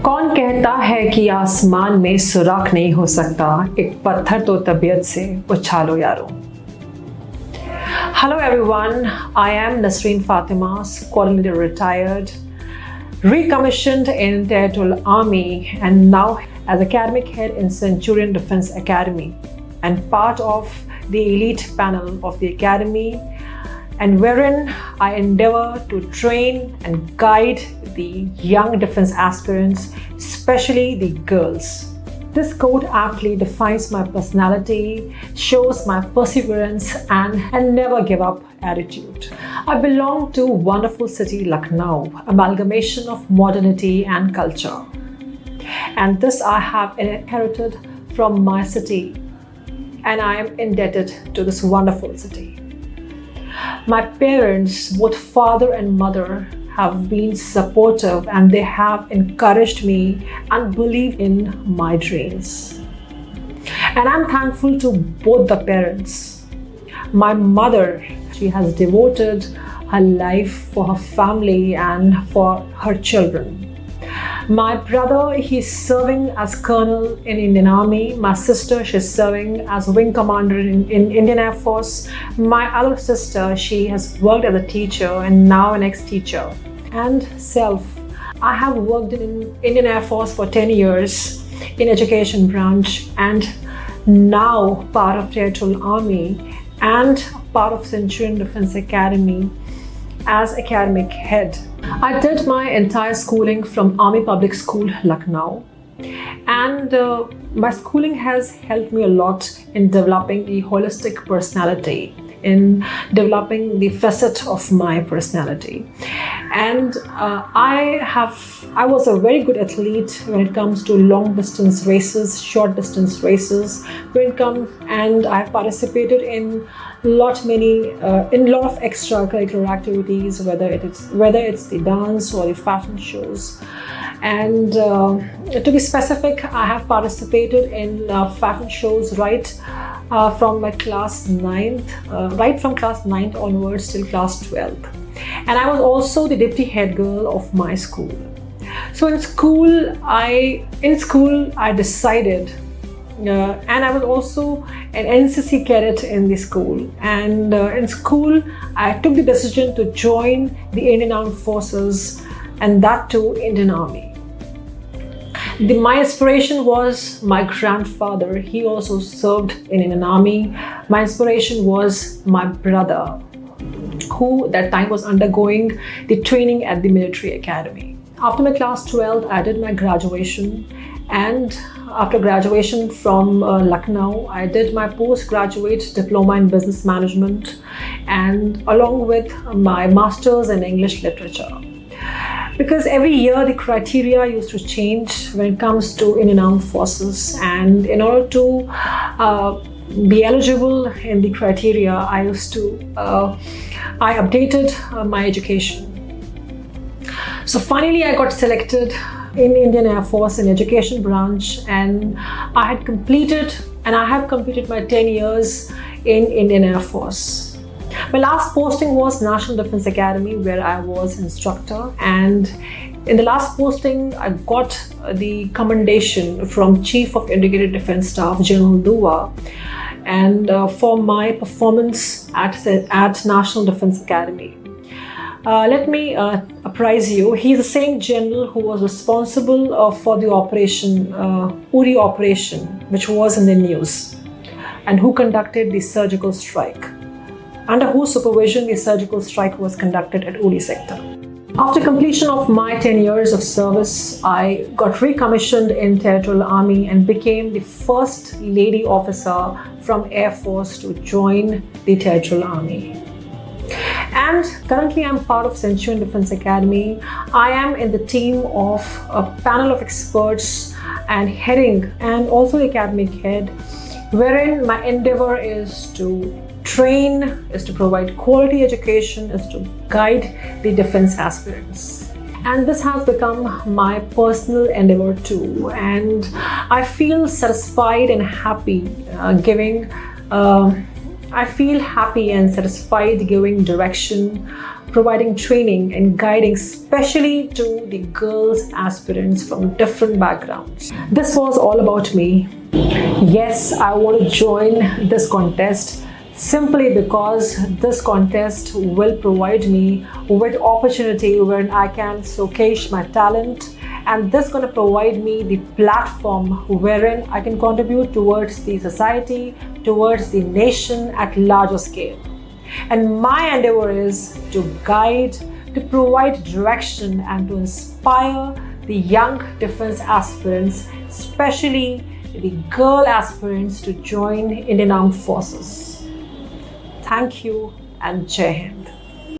कौन कहता है कि आसमान में सुराख नहीं हो सकता, एक पत्थर तो तबीयत से उछालो यारो। Hello everyone, I am Nasreen Fatima, squadron retired, recommissioned in Territorial Army and now as academic head in Centurion Defense Academy and part of the elite panel of the academy, and wherein I endeavor to train and guide the young defense aspirants, especially the girls. This quote aptly defines my personality, shows my perseverance and never give up attitude. I belong to wonderful city Lucknow, amalgamation of modernity and culture. And this I have inherited from my city, and I am indebted to this wonderful city. My parents, both father and mother, have been supportive and they have encouraged me and believed in my dreams. And I'm thankful to both the parents. My mother, she has devoted her life for her family and for her children. My brother, he's serving as colonel in Indian Army. My sister, she's serving as wing commander in Indian Air Force. My other sister, she has worked as a teacher and now an ex-teacher. And self, I have worked in Indian Air Force for 10 years in education branch and now part of Territorial Army and part of Centurion Defense Academy as academic head. I did my entire schooling from Army Public School, Lucknow, and my schooling has helped me a lot in developing the holistic personality, in developing the facet of my personality. And I was a very good athlete when it comes to long distance races, short distance races, and I participated in a lot of extracurricular activities, whether it's the dance or the fashion shows. And to be specific, I have participated in fashion shows right from class 9th onwards till class 12th. And I was also the deputy head girl of my school. So in school I decided, and I was also an NCC cadet in the school. And in school, I took the decision to join the Indian Armed Forces, and that too Indian Army. My inspiration was my grandfather. He also served in Indian Army. My inspiration was my brother, who that time was undergoing the training at the military academy. After my class 12, I did my graduation, and after graduation from Lucknow, I did my postgraduate diploma in business management and along with my master's in English literature. Because every year the criteria used to change when it comes to Indian Armed Forces, and in order to be eligible in the criteria, I updated my education. So finally I got selected in Indian Air Force in education branch, and I have completed my 10 years in Indian Air Force. My last posting was National Defense Academy, where I was instructor, and in the last posting I got the commendation from Chief of Integrated Defense Staff General Dua, and for my performance at National Defense Academy. Let me apprise you, he is the same general who was responsible for the operation, Uri operation, which was in the news, and who conducted the surgical strike, under whose supervision the surgical strike was conducted at Uri sector. After completion of my 10 years of service, I got recommissioned in Territorial Army and became the first lady officer from Air Force to join the Territorial Army. And currently I'm part of Centurion Defense Academy. I am in the team of a panel of experts and heading, and also the academic head, wherein my endeavor is to train, is to provide quality education, is to guide the defense aspirants. And this has become my personal endeavor too. And I feel satisfied and happy giving I feel happy and satisfied giving direction, providing training and guiding especially to the girls aspirants from different backgrounds. This was all about me. Yes, I want to join this contest simply because this contest will provide me with opportunity wherein I can showcase my talent, and this is going to provide me the platform wherein I can contribute towards the society, towards the nation at larger scale. And my endeavor is to guide, to provide direction and to inspire the young defense aspirants, especially the girl aspirants, to join Indian Armed Forces. Thank you and Jai Hind.